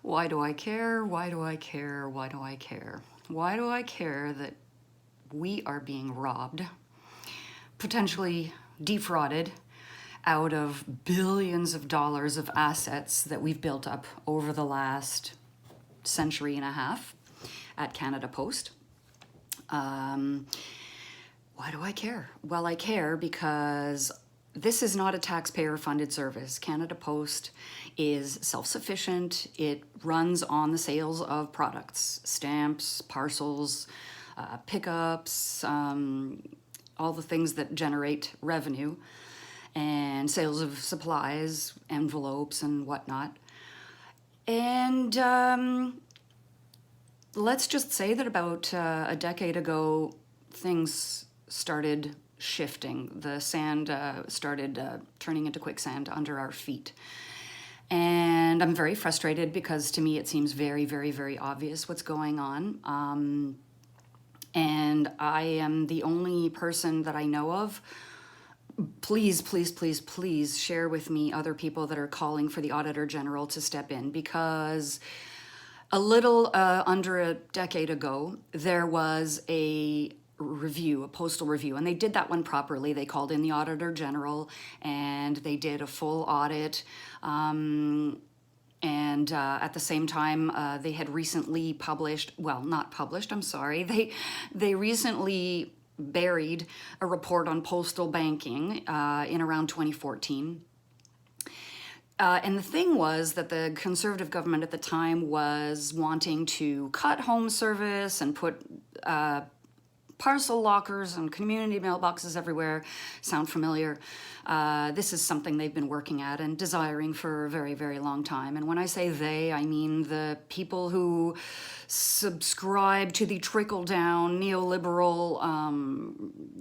Why do I care? Why do I care? Why do I care? Why do I care that we are being robbed, potentially defrauded out of billions of dollars of assets that we've built up over the last century and a half at Canada Post? Why do I care? Well, I care because this is not a taxpayer-funded service. Canada Post is self-sufficient. It runs on the sales of products, stamps, parcels, pickups, all the things that generate revenue, and sales of supplies, envelopes, and whatnot. And let's just say that about a decade ago, things started shifting. The sand started turning into quicksand under our feet. And I'm very frustrated because to me it seems very, very, very obvious what's going on. And I am the only person that I know of. Please, please, please, please share with me other people that are calling for the Auditor General to step in, because a little under a decade ago, there was a review, a postal review, and they did that one properly. They called in the Auditor General and they did a full audit. And at the same time, they had recently published, well, not published, I'm sorry, they recently buried a report on postal banking in around 2014. And the thing was that the Conservative government at the time was wanting to cut home service and put parcel lockers and community mailboxes everywhere. Sound familiar? This is something they've been working at and desiring for a very, very long time. And when I say they, I mean the people who subscribe to the trickle-down neoliberal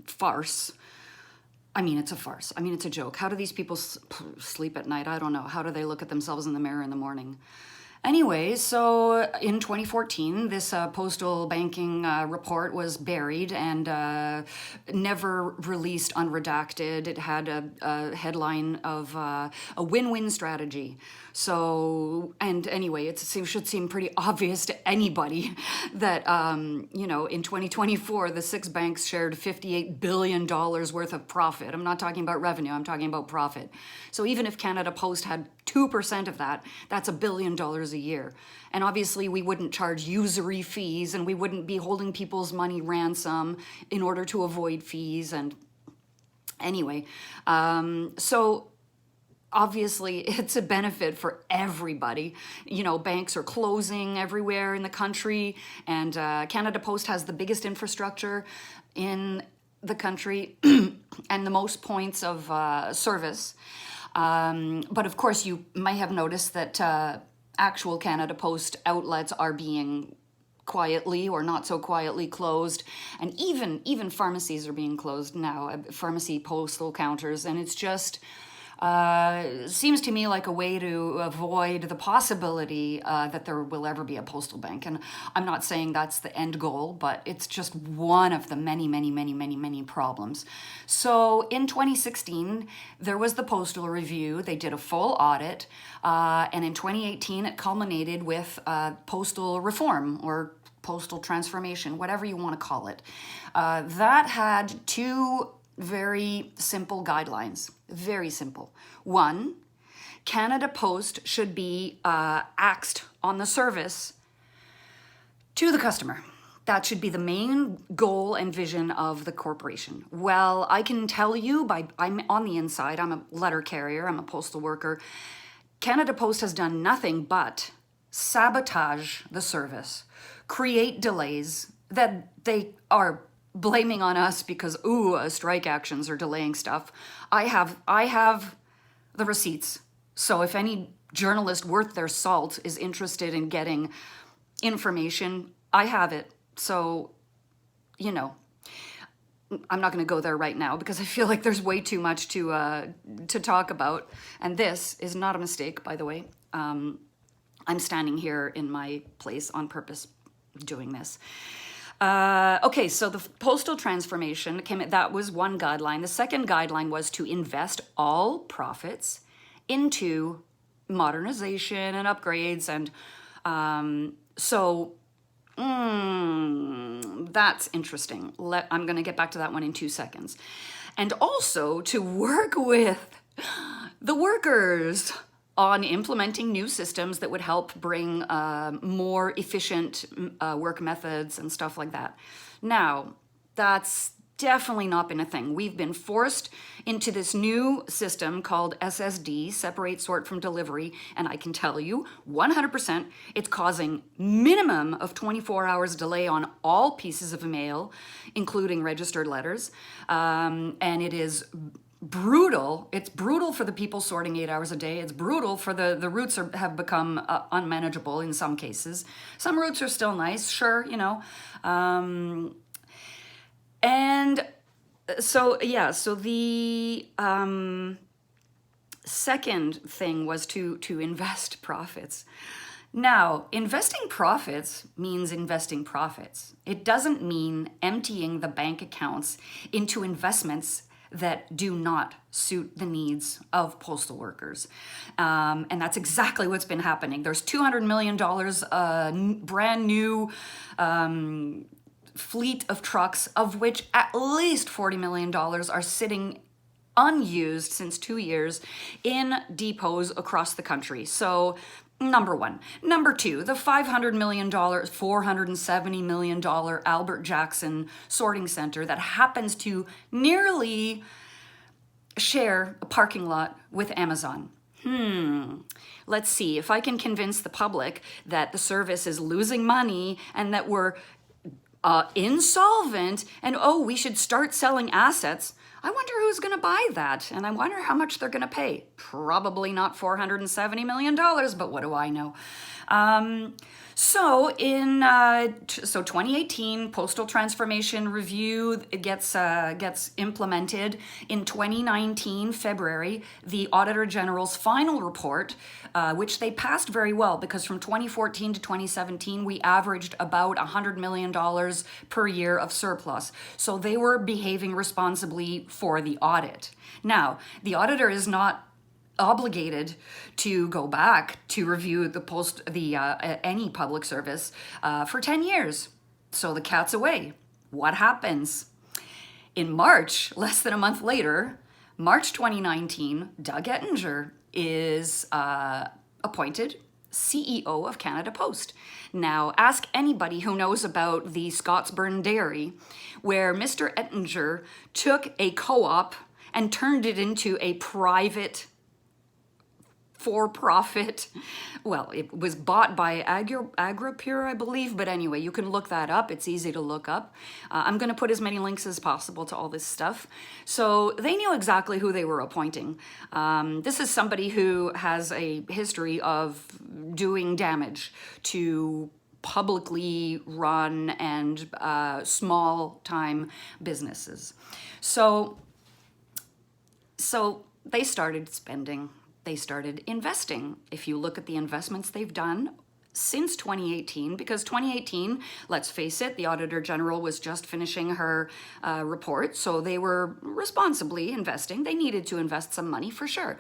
farce. I mean, it's a farce. I mean, it's a joke. How do these people sleep at night? I don't know. How do they look at themselves in the mirror in the morning? Anyway, so in 2014, this postal banking report was buried and never released unredacted. It had a headline of a win-win strategy. So, and anyway, it should seem pretty obvious to anybody that, you know, in 2024, the 6 banks shared $58 billion worth of profit. I'm not talking about revenue, I'm talking about profit. So even if Canada Post had 2% of that, that's $1 billion a year. And obviously we wouldn't charge usury fees and we wouldn't be holding people's money ransom in order to avoid fees. And anyway, so obviously it's a benefit for everybody. You know, banks are closing everywhere in the country, and Canada Post has the biggest infrastructure in the country and the most points of service. But of course, you may have noticed that actual Canada Post outlets are being quietly or not so quietly closed, and even pharmacies are being closed now, pharmacy postal counters, and it's just seems to me like a way to avoid the possibility that there will ever be a postal bank. And I'm not saying that's the end goal, but it's just one of the many, many, many, many, many problems. So in 2016, there was the postal review. They did a full audit. And in 2018, it culminated with postal reform or postal transformation, whatever you want to call it. That had 2 very simple guidelines. Very simple. 1, Canada Post should be axed on the service to the customer. That should be the main goal and vision of the corporation. Well, I can tell you, I'm on the inside, I'm a letter carrier, I'm a postal worker. Canada Post has done nothing but sabotage the service, create delays that they are blaming on us because, strike actions are delaying stuff. I have the receipts. So if any journalist worth their salt is interested in getting information, I have it. So, you know, I'm not going to go there right now because I feel like there's way too much to talk about. And this is not a mistake, by the way. I'm standing here in my place on purpose doing this. Okay, so the postal transformation that was one guideline. The second guideline was to invest all profits into modernization and upgrades and So that's interesting. I'm going to get back to that one in 2 seconds. And also to work with the workers on implementing new systems that would help bring more efficient work methods and stuff like that. Now, that's definitely not been a thing. We've been forced into this new system called SSD, separate, sort from delivery, and I can tell you 100% it's causing minimum of 24 hours delay on all pieces of mail, including registered letters, and it is brutal. It's brutal for the people sorting 8 hours a day. It's brutal for the routes have become unmanageable in some cases. Some routes are still nice, sure, you know. And so, yeah, so the second thing was to invest profits. Now, investing profits means investing profits. It doesn't mean emptying the bank accounts into investments that do not suit the needs of postal workers. And that's exactly what's been happening. There's $200 million brand new fleet of trucks, of which at least $40 million are sitting unused since 2 years in depots across the country. So number one. Number two, the $500 million, $470 million Albert Jackson sorting center that happens to nearly share a parking lot with Amazon. Let's see if I can convince the public that the service is losing money and that we're insolvent and, oh, we should start selling assets. I wonder who's going to buy that, and I wonder how much they're going to pay. Probably not $470 million, but what do I know? So 2018 Postal Transformation Review gets implemented. In 2019 February, the Auditor General's final report, which they passed very well because from 2014 to 2017 we averaged about $100 million per year of surplus. So they were behaving responsibly for the audit. Now, the auditor is not obligated to go back to review any public service for 10 years. So the cat's away. What happens? In March, less than a month later, March 2019, Doug Ettinger is appointed CEO of Canada Post. Now, ask anybody who knows about the Scottsburn Dairy, where Mr. Ettinger took a co-op and turned it into a private for-profit, well, it was bought by Agripure, I believe, but anyway, you can look that up. It's easy to look up. I'm going to put as many links as possible to all this stuff. So they knew exactly who they were appointing. This is somebody who has a history of doing damage to publicly run and small-time businesses. So they started spending. They started investing. If you look at the investments they've done since 2018, because 2018, let's face it, the Auditor General was just finishing her report, so they were responsibly investing. They needed to invest some money for sure.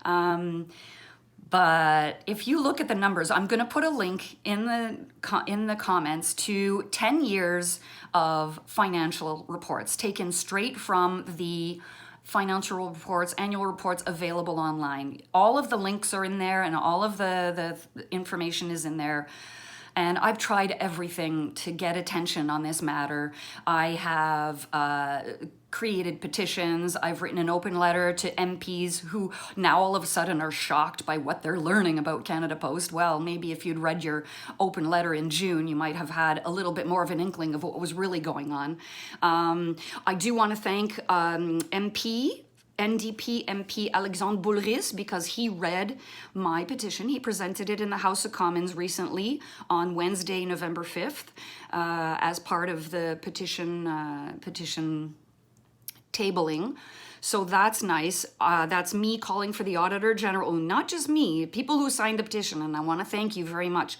But if you look at the numbers, I'm going to put a link in the comments to 10 years of financial reports taken straight from the financial reports, annual reports available online. All of the links are in there and all of the information is in there. And I've tried everything to get attention on this matter. I have created petitions. I've written an open letter to MPs who now all of a sudden are shocked by what they're learning about Canada Post. Well, maybe if you'd read your open letter in June, you might have had a little bit more of an inkling of what was really going on. I do want to thank NDP MP Alexandre Boulerice, because he read my petition. He presented it in the House of Commons recently on Wednesday, November 5th, as part of the petition tabling. So that's nice. That's me calling for the Auditor General, not just me, people who signed the petition, and I want to thank you very much.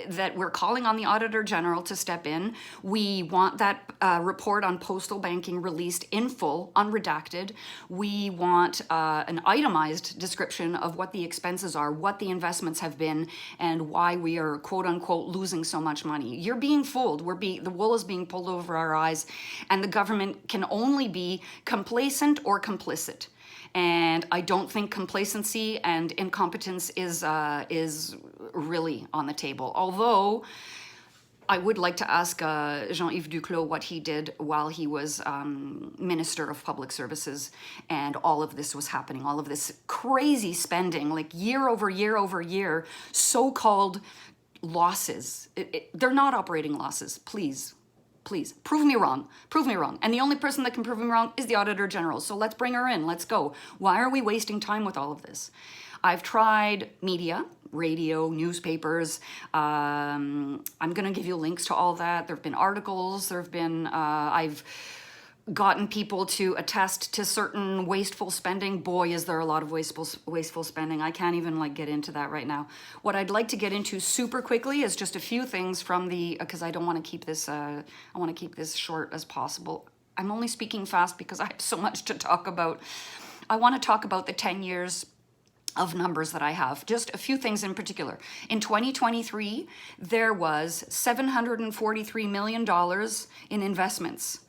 that we're calling on the Auditor General to step in. We want that report on postal banking released in full, unredacted. We want an itemized description of what the expenses are, what the investments have been, and why we are quote unquote losing so much money. You're being fooled. The wool is being pulled over our eyes, and the government can only be complacent or complicit. And I don't think complacency and incompetence is really on the table. Although I would like to ask Jean-Yves Duclos what he did while he was Minister of Public Services and all of this was happening, all of this crazy spending, like year over year over year, so-called losses. They're not operating losses, please. Please, prove me wrong. Prove me wrong. And the only person that can prove me wrong is the Auditor General. So let's bring her in. Let's go. Why are we wasting time with all of this? I've tried media, radio, newspapers. I'm going to give you links to all that. There have been articles. There have been, I've gotten people to attest to certain wasteful spending. Boy, is there a lot of wasteful spending. I can't even get into that right now. What I'd like to get into super quickly is just a few things from the, because I don't want to keep this, I want to keep this short as possible. I'm only speaking fast because I have so much to talk about. I want to talk about the 10 years of numbers that I have. Just a few things in particular. In 2023, there was $743 million in investments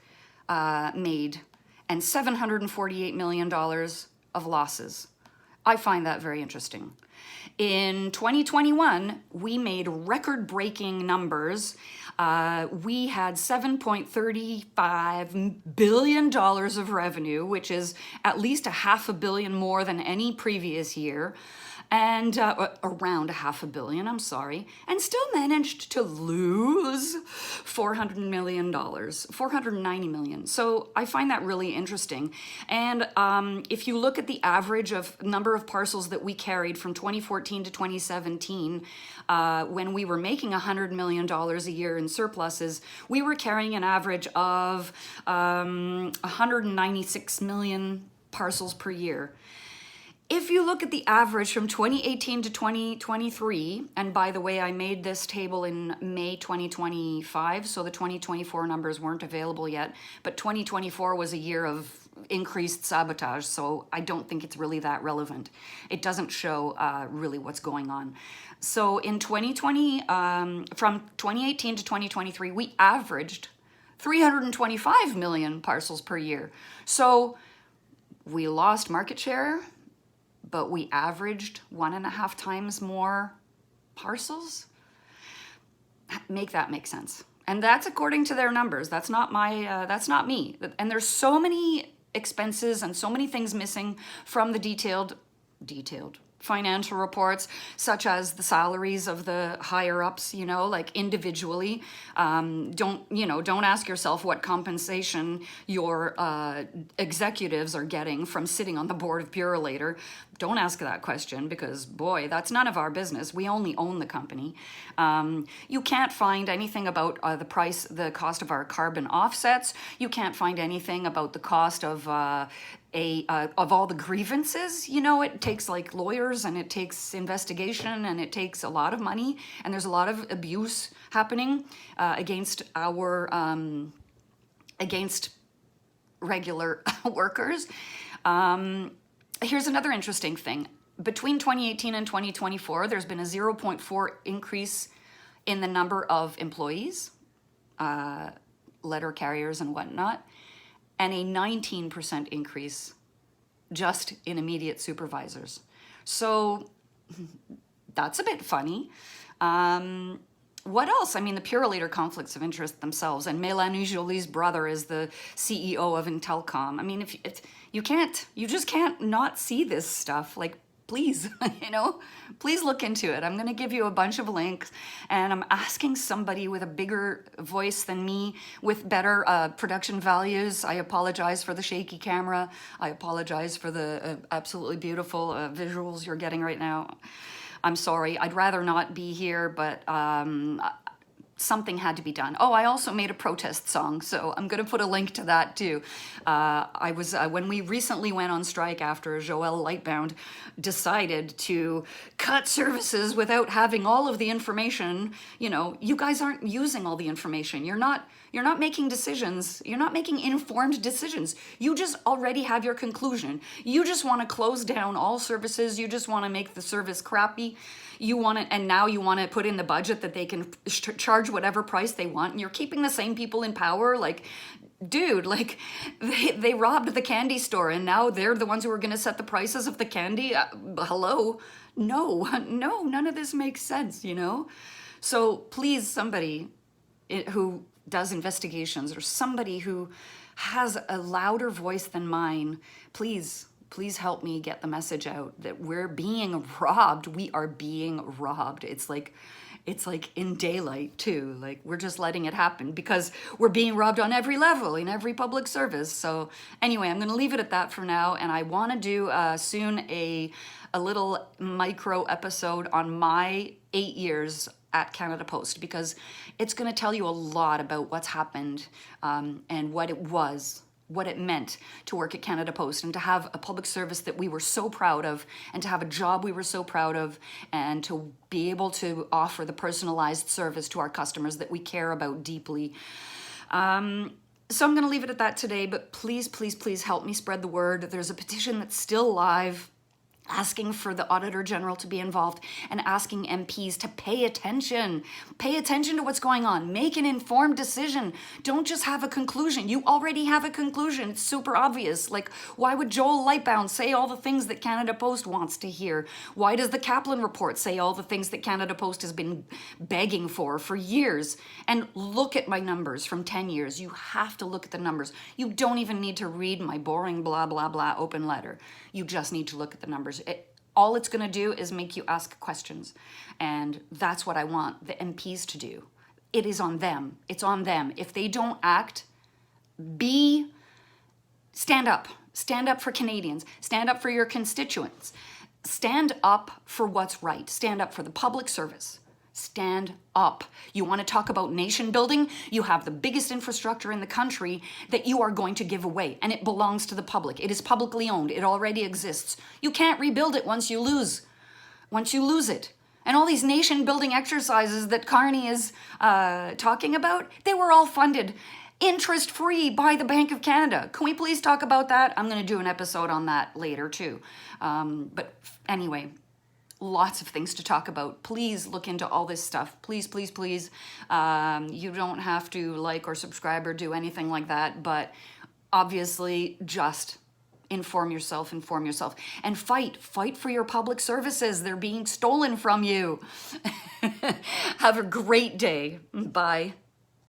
made and $748 million of losses. I find that very interesting. In 2021, we made record-breaking numbers. We had $7.35 billion of revenue, which is at least $500 million more than any previous year. And around $500 million, I'm sorry, and still managed to lose $400 million, $490 million. So I find that really interesting. And if you look at the average of number of parcels that we carried from 2014 to 2017, when we were making $100 million a year in surpluses, we were carrying an average of 196 million parcels per year. If you look at the average from 2018 to 2023, and by the way, I made this table in May 2025, so the 2024 numbers weren't available yet, but 2024 was a year of increased sabotage, so I don't think it's really that relevant. It doesn't show really what's going on. So in 2020, from 2018 to 2023, we averaged 325 million parcels per year. So we lost market share, but we averaged 1.5 times more parcels. Make that make sense. And that's according to their numbers. That's not that's not me. And there's so many expenses and so many things missing from the detailed financial reports, such as the salaries of the higher ups, individually. Don't ask yourself what compensation your executives are getting from sitting on the board of Purolator. Don't ask that question because, boy, that's none of our business. We only own the company. You can't find anything about the cost of our carbon offsets. You can't find anything about the cost of all the grievances. It takes lawyers and it takes investigation and it takes a lot of money, and there's a lot of abuse happening against regular workers. Here's another interesting thing. Between 2018 and 2024, there's been a 0.4 increase in the number of employees, letter carriers and whatnot, and a 19% increase just in immediate supervisors. So that's a bit funny. What else? I mean, the Purolator conflicts of interest themselves, and Mélanie Joly's brother is the CEO of Intelcom. I mean, you just can't not see this stuff. Please, please look into it. I'm going to give you a bunch of links, and I'm asking somebody with a bigger voice than me, with better production values. I apologize for the shaky camera. I apologize for the absolutely beautiful visuals you're getting right now. I'm sorry. I'd rather not be here, but something had to be done. Oh, I also made a protest song, so I'm going to put a link to that too. When we recently went on strike after Joël Lightbound decided to cut services without having all of the information. You know, you guys aren't using all the information. You're not making decisions. You're not making informed decisions. You just already have your conclusion. You just want to close down all services. You just want to make the service crappy. You want it, and now you want to put in the budget that they can charge whatever price they want, and you're keeping the same people in power. Like, dude, like they robbed the candy store, and now they're the ones who are going to set the prices of the candy. Hello, no, none of this makes sense, you know. So please, somebody who does investigations or somebody who has a louder voice than mine, please help me get the message out that we're being robbed. We are being robbed. It's like in daylight too. Like, we're just letting it happen because we're being robbed on every level in every public service. So anyway, I'm going to leave it at that for now. And I want to do soon a little micro episode on my 8 years at Canada Post, because it's going to tell you a lot about what's happened and what it meant to work at Canada Post and to have a public service that we were so proud of, and to have a job we were so proud of, and to be able to offer the personalized service to our customers that we care about deeply. So I'm going to leave it at that today, but please help me spread the word. There's a petition that's still live, asking for the Auditor General to be involved and asking MPs to pay attention to what's going on. Make an informed decision. Don't just have a conclusion. You already have a conclusion. It's super obvious. Like, why would Joel Lightbound say all the things that Canada Post wants to hear? Why does the Kaplan report say all the things that Canada Post has been begging for years? And look at my numbers from 10 years. You have to look at the numbers. You don't even need to read my boring blah, blah, blah open letter. You just need to look at the numbers. All it's going to do is make you ask questions. And that's what I want the MPs to do. It is on them. It's on them. If they don't act, stand up. Stand up for Canadians. Stand up for your constituents. Stand up for what's right. Stand up for the public service. Stand up. You want to talk about nation building? You have the biggest infrastructure in the country that you are going to give away, and it belongs to the public. It is publicly owned. It already exists. You can't rebuild it once you lose it. And all these nation building exercises that Carney is talking about, they were all funded interest-free by the Bank of Canada. Can we please talk about that? I'm going to do an episode on that later too. But anyway, lots of things to talk about. Please look into all this stuff. Please. You don't have to like or subscribe or do anything like that, but obviously just inform yourself, and fight for your public services. They're being stolen from you. Have a great day. Bye.